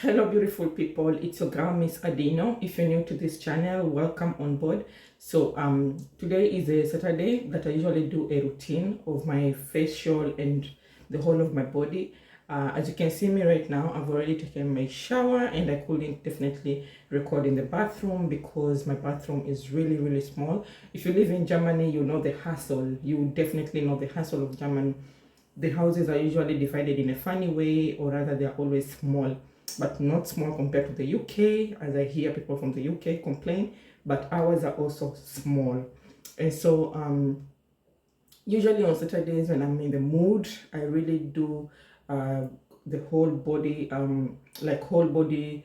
Hello beautiful people, it's your girl Miss Adino. If you're new to this channel, welcome on board. So today is a Saturday that I usually do a routine of my facial and the whole of my body. As you can see me right now, I've already taken my shower and I couldn't definitely record in the bathroom because my bathroom is really small. If you live in Germany, you know the hassle. You definitely know the hassle of Germany. The houses are usually divided in a funny way, or rather they're always small, but not small compared to the UK, as I hear people from the UK complain, but ours are also small. And so usually on Saturdays when I'm in the mood, I really do the whole body, like whole body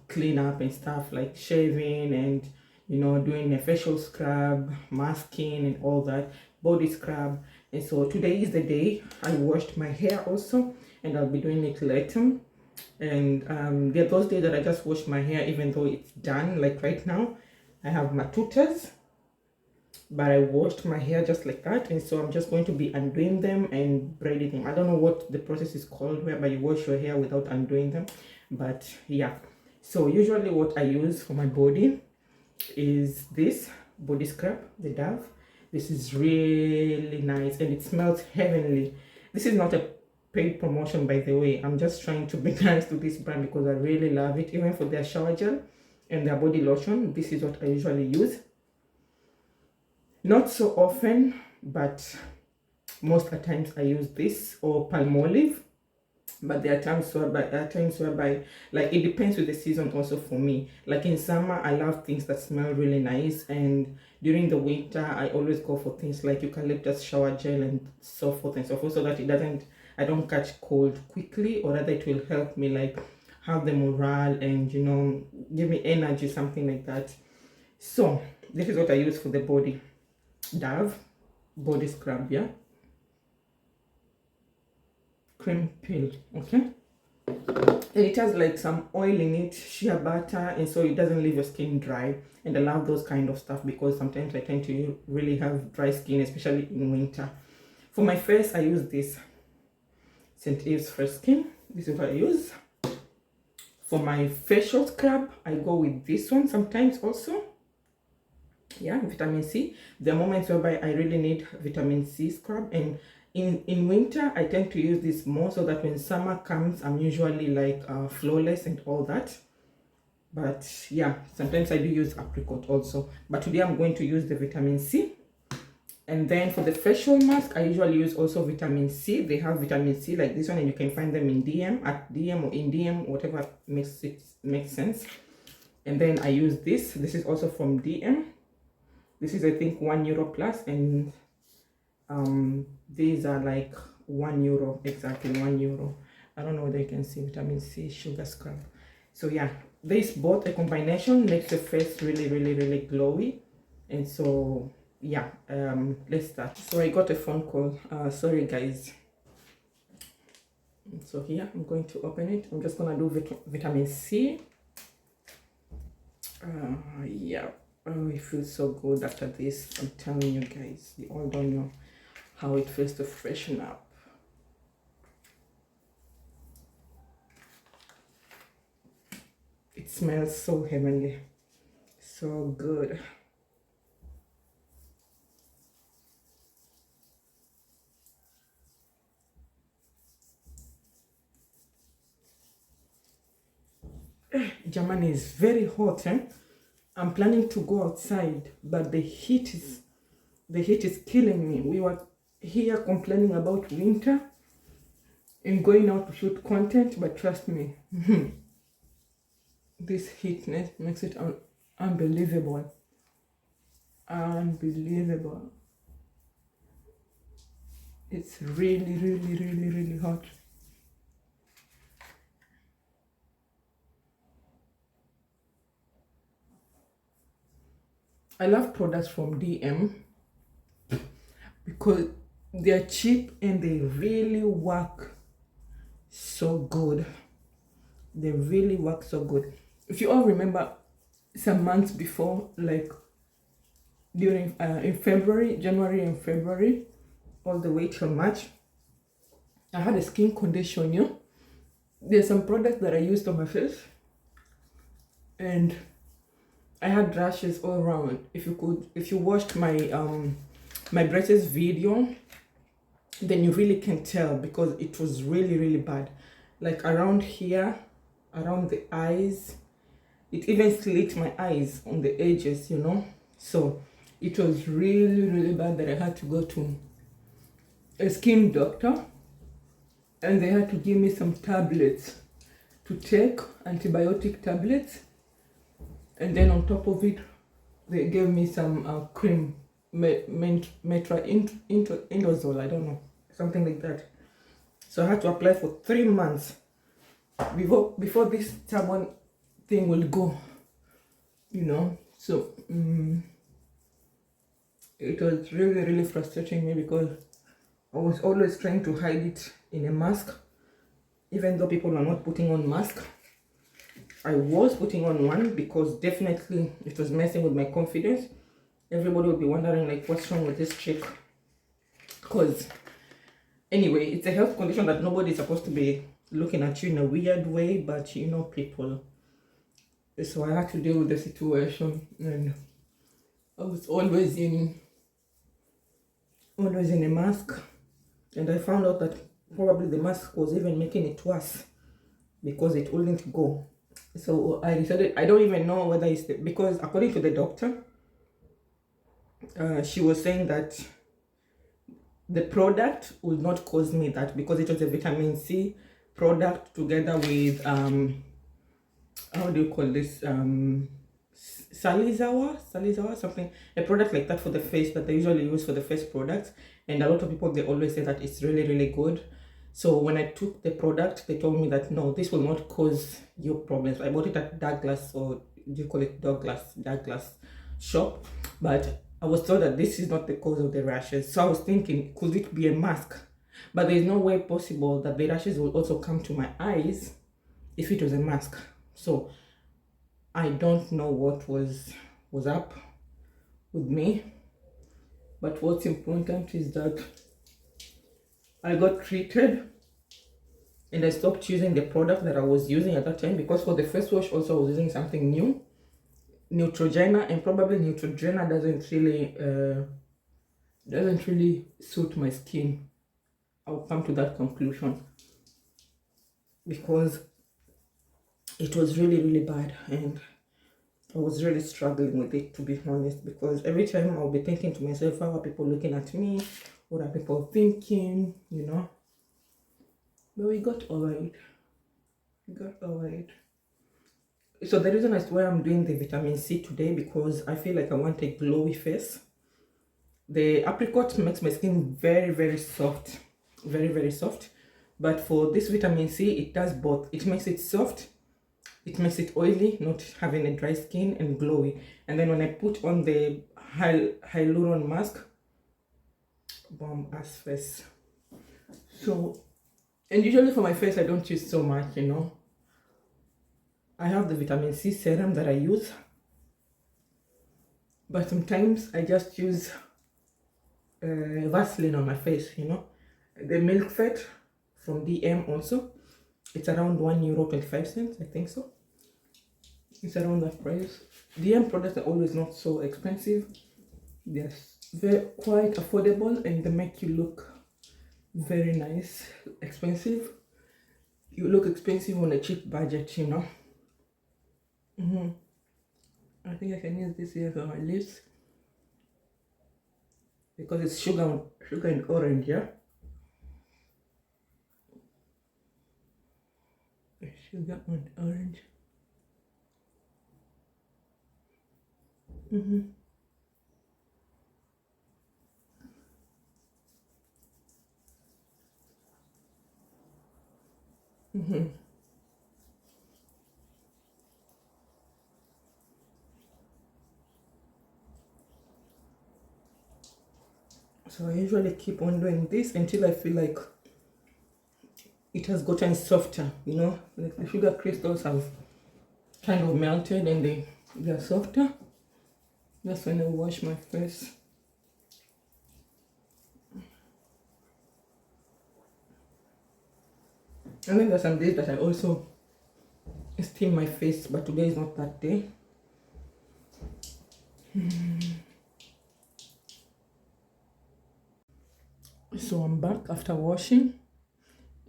clean up and stuff, like shaving and doing a facial scrub, masking and all that, body scrub. And so today is the day. I washed my hair also, and I'll be doing it later. And there are those days that I just wash my hair even though it's done. Like right now I have my tutas, but I washed my hair just like that, and so I'm just going to be undoing them and braiding them. I don't know what the process is called whereby you wash your hair without undoing them, but yeah. So usually what I use for my body is this body scrub, the Dove. This is really nice and it smells heavenly. This is not a paid promotion, by the way. I'm just trying to be nice to this brand because I really love it. Even for their shower gel and their body lotion, this is what I usually use. Not so often, but most of the times I use this or Palmolive. But there are times whereby like it depends with the season also for me. Like in summer I love things that smell really nice, and during the winter I always go for things like eucalyptus shower gel and so forth and so forth, so that I don't catch cold quickly, or rather it will help me like have the morale and give me energy, something like that. So this is what I use for the body. Dove body scrub, yeah, cream peel, okay. And it has like some oil in it, shea butter, and so it doesn't leave your skin dry. And I love those kind of stuff because sometimes I tend to really have dry skin, especially in winter. For my face I use this St. Ives Fresh Skin. This is what I use. For my facial scrub I go with this one sometimes also, yeah, vitamin C. There are moments whereby I really need vitamin C scrub, and in winter I tend to use this more, so that when summer comes I'm usually like flawless and all that. But yeah, sometimes I do use apricot also, but today I'm going to use the vitamin C. And then for the facial mask I usually use also vitamin C. They have vitamin C like this one, and you can find them in DM, at DM or in DM, whatever makes sense. And then I use this is also from DM. This is I think €1 plus, and these are like €1, exactly €1. I don't know whether you can see vitamin C sugar scrub. So yeah, this both a combination makes the face really glowy. And so yeah, let's start. So I got a phone call, sorry guys. So here I'm going to open it. I'm just gonna do vitamin C. Yeah, oh, it feels so good after this. I'm telling you guys, you all don't know how it feels to freshen up. It smells so heavenly, so good. Germany is very hot, eh? I'm planning to go outside, but the heat is killing me. We were here complaining about winter and going out to shoot content, but trust me, this heat makes it unbelievable. Unbelievable. It's really hot. I love products from DM because they're cheap and they really work so good. They really work so good. If you all remember some months before, like during in February, January and February, all the way till March, I had a skin condition, there's some products that I used on my face, and I had rashes all around. If you watched my braces video, then you really can tell, because it was really, really bad. Like around here, around the eyes, it even slit my eyes on the edges, you know. So it was really, really bad that I had to go to a skin doctor, and they had to give me some tablets to take, antibiotic tablets, and then on top of it they gave me some cream, indazole, I don't know, something like that. So I had to apply for 3 months before this stubborn thing will go, you know. So it was really, really frustrating me, because I was always trying to hide it in a mask, even though people were not putting on mask. I was putting on one, because definitely it was messing with my confidence. Everybody would be wondering, like, what's wrong with this chick? Because anyway, it's a health condition that nobody's supposed to be looking at you in a weird way, but you know, people. So I had to deal with the situation, and I was always in a mask, and I found out that probably the mask was even making it worse, because it wouldn't go. So I decided, I don't even know whether it's because according to the doctor, she was saying that the product would not cause me that, because it was a vitamin C product together with how do you call this, Salizawa, something, a product like that for the face that they usually use for the face products. And a lot of people, they always say that it's really, really good. So when I took the product, they told me that no, this will not cause you problems. I bought it at Douglas, or do you call it Douglas shop, but I was told that this is not the cause of the rashes. So I was thinking, could it be a mask? But there's no way possible that the rashes will also come to my eyes if it was a mask. So I don't know what was up with me, but what's important is that I got treated, and I stopped using the product that I was using at that time, because for the face wash also I was using something new, Neutrogena, and probably Neutrogena doesn't really suit my skin. I'll come to that conclusion, because it was really, really bad, and I was really struggling with it, to be honest, because every time I'll be thinking to myself, how are people looking at me? What are people thinking? You know? But we got over it. So the reason as to why I'm doing the vitamin C today, because I feel like I want a glowy face. The apricot makes my skin very, very soft. Very, very soft. But for this vitamin C, it does both. It makes it soft, it makes it oily, not having a dry skin, and glowy. And then when I put on the hyaluron mask, bomb ass face. So, and usually for my face I don't use so much, you know. I have the vitamin C serum that I use, but sometimes I just use Vaseline on my face, you know. The milk fat from DM also, it's around €1.25, I think so. It's around that price. DM products are always not so expensive. They're quite affordable, and they make you look very nice. Expensive, you look expensive on a cheap budget, you know. I think I can use this here for my lips, because it's sugar and orange, yeah. Sugar and orange. So I usually keep on doing this until I feel like it has gotten softer, you know, like the sugar crystals have kind of melted and they're softer. That's when I wash my face. And then there's some days that I also steam my face, but today is not that day. So I'm back after washing,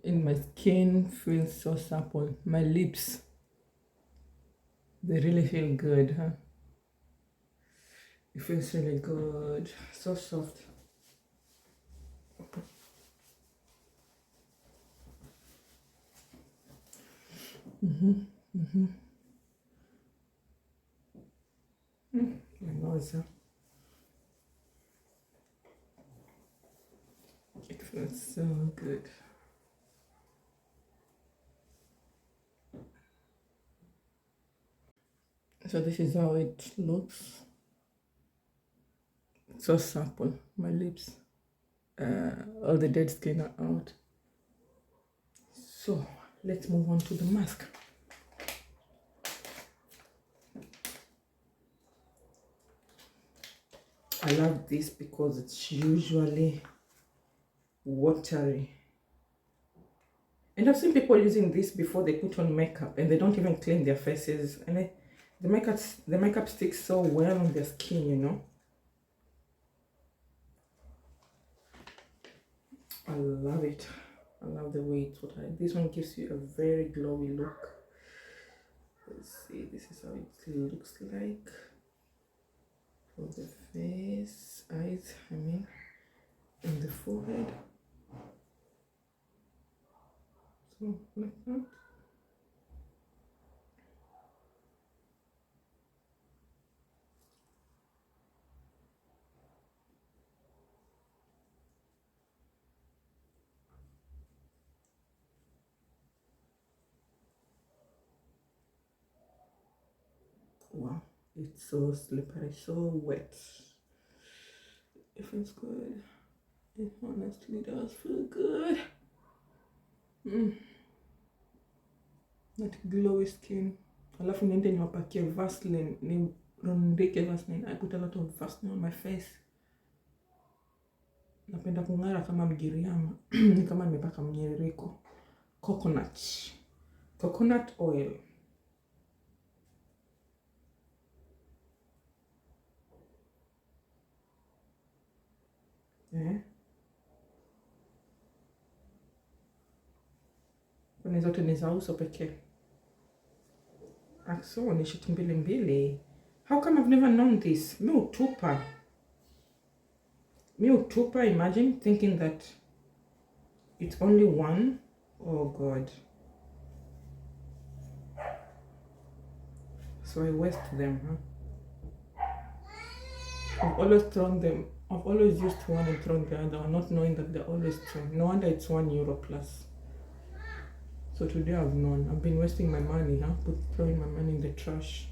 and my skin feels so supple. My lips, they really feel good, huh? It feels really good, so soft. My nose, huh? It feels so good. So this is how it looks. So supple. My lips, all the dead skin are out. So let's move on to the mask. I love this because it's usually watery. And I've seen people using this before they put on makeup and they don't even clean their faces. And the makeup sticks so well on their skin, you know. I love it. I love the way it's watery. This one gives you a very glowy look. Let's see, this is how it looks like for the face, eyes, I mean, and the forehead. So like that. Wow, it's so slippery, so wet. It feels good. It honestly does feel good. That glowy skin. Alafu niende niwapakie Vaseline, nirundike Vaseline. I put a lot of Vaseline on my face. Napenda kung'ara kama Mgiriama. Ni kama nimepaka mnyiririko. Coconut oil. Kwenye zote ni za uso pekee. So ni shiti mbili mbili. How come I've never known this? Mi utupa, imagine thinking that it's only one. Oh God. So I waste them, huh? I've always thrown them. I've always used one and thrown the other one, not knowing that they're always two. No wonder it's €1 plus. So today I've known. I've been wasting my money, huh? Throwing my money in the trash.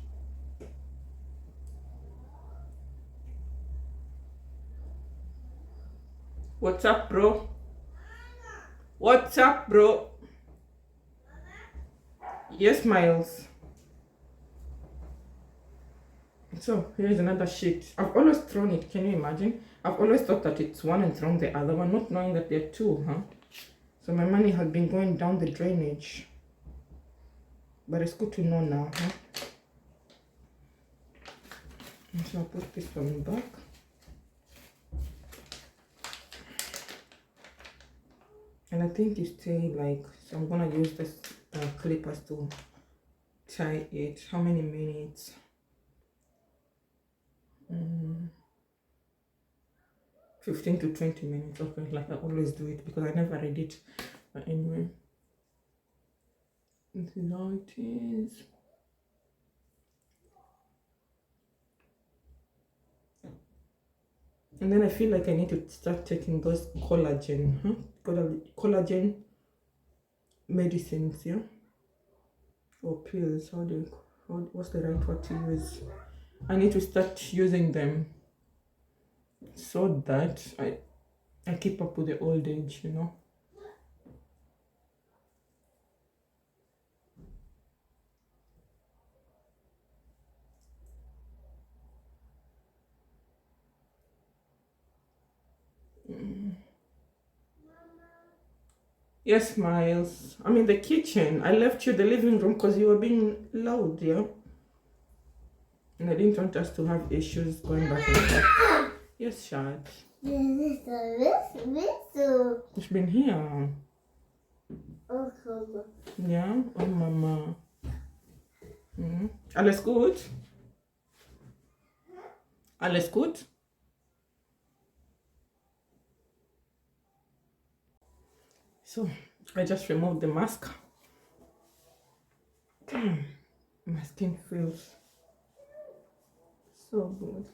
What's up, bro? What's up, bro? Yes, Miles. So here's another sheet. I've always thrown it. Can you imagine? I've always thought that it's one and thrown the other one, not knowing that they're two, huh? So my money has been going down the drainage. But it's good to know now, huh? So I'll put this one back. And I think you stay like, so I'm gonna use this clippers to tie it. How many minutes? 15 to 20 minutes. Okay, like I always do it because I never read it. But anyway, this is how it is. And then I feel like I need to start taking those collagen, collagen medicines, yeah, or pills. What's the right word to use? I need to start using them so that I keep up with the old age, you know. Yes, Miles. I'm in the kitchen. I left you the living room because you were being loud, yeah? And I didn't want us to have issues going back and forth. Yes, Shad. It's been here. Yeah? Oh, Mama. Alles gut? Alles gut? So, I just removed the mask. Damn, my skin feels so good.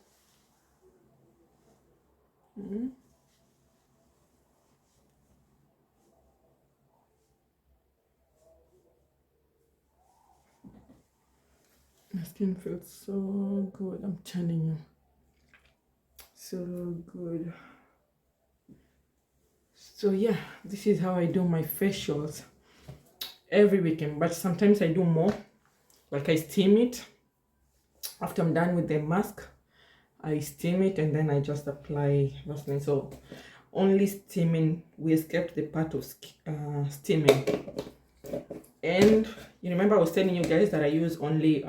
My skin feels so good, I'm telling you. So good. So yeah, this is how I do my facials every weekend, but sometimes I do more. Like I steam it. After I'm done with the mask, I steam it and then I just apply Vaseline. So only steaming, we escaped the part of steaming. And you remember I was telling you guys that I use only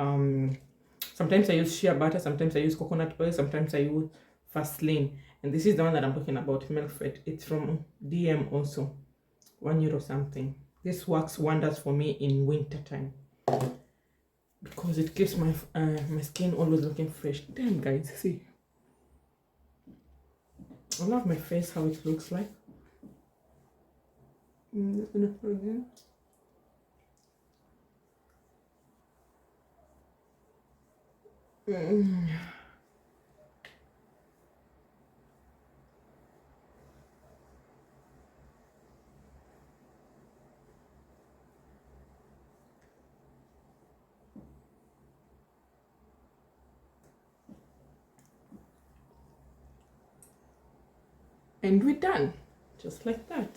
sometimes I use shea butter, sometimes I use coconut oil, sometimes I use Vaseline. And this is the one that I'm talking about, Milk Fat. It's from DM also, €1 something. This works wonders for me in winter time because it keeps my my skin always looking fresh. Damn, guys, see, I love my face, how it looks like. And we're done, just like that.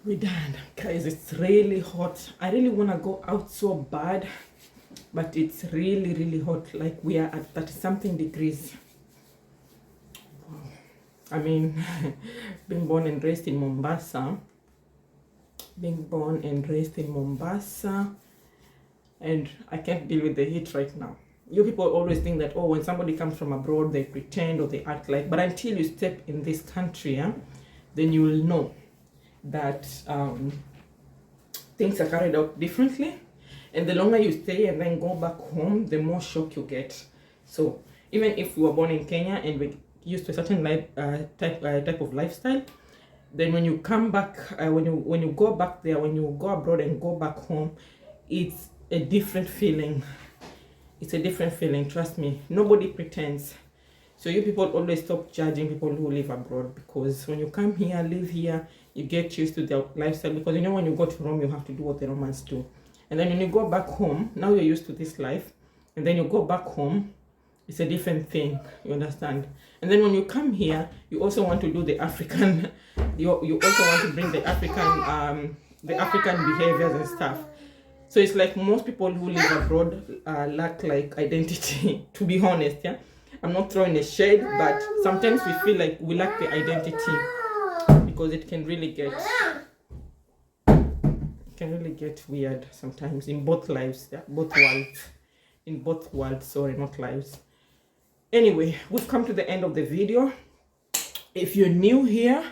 We're done, guys. It's really hot. I really want to go out so bad, but it's really hot. Like we are at 30 something degrees. I mean, being born and raised in Mombasa, and I can't deal with the heat right now. You people always think that, oh, when somebody comes from abroad, they pretend or they act like, but until you step in this country, then you will know that things are carried out differently. And the longer you stay and then go back home, the more shock you get. So even if we were born in Kenya and we're used to a certain type of lifestyle, then when you come back, when you go back there, when you go abroad and go back home, it's a different feeling. It's a different feeling, trust me. Nobody pretends. So you people always stop judging people who live abroad, because when you come here, live here, you get used to their lifestyle. Because you know, when you go to Rome, you have to do what the Romans do. And then when you go back home, now you're used to this life, and then you go back home, it's a different thing, you understand? And then when you come here, you also want to do the African, you also want to bring the African behaviors and stuff. So it's like most people who live abroad lack like identity, to be honest, yeah? I'm not throwing a shade, but sometimes we feel like we lack the identity, because it can really get weird sometimes in both lives, yeah? Both worlds, sorry, not lives. Anyway, we've come to the end of the video. If you're new here,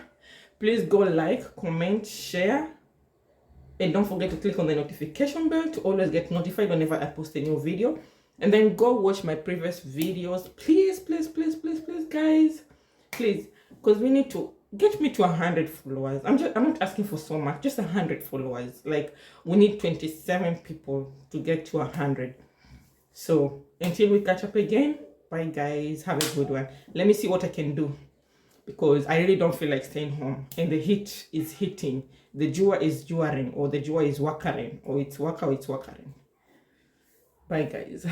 please go like, comment, share, and don't forget to click on the notification bell to always get notified whenever I post a new video. And then go watch my previous videos, please guys, please, because we need to get me to 100 followers. I'm not asking for so much, just 100 followers. Like, we need 27 people to get to 100. So until we catch up again, bye guys, have a good one. Let me see what I can do, because I really don't feel like staying home, and the heat is hitting. The jua is juaring, or the jua is wakaring, or it's waka or it's wakaring. Bye guys.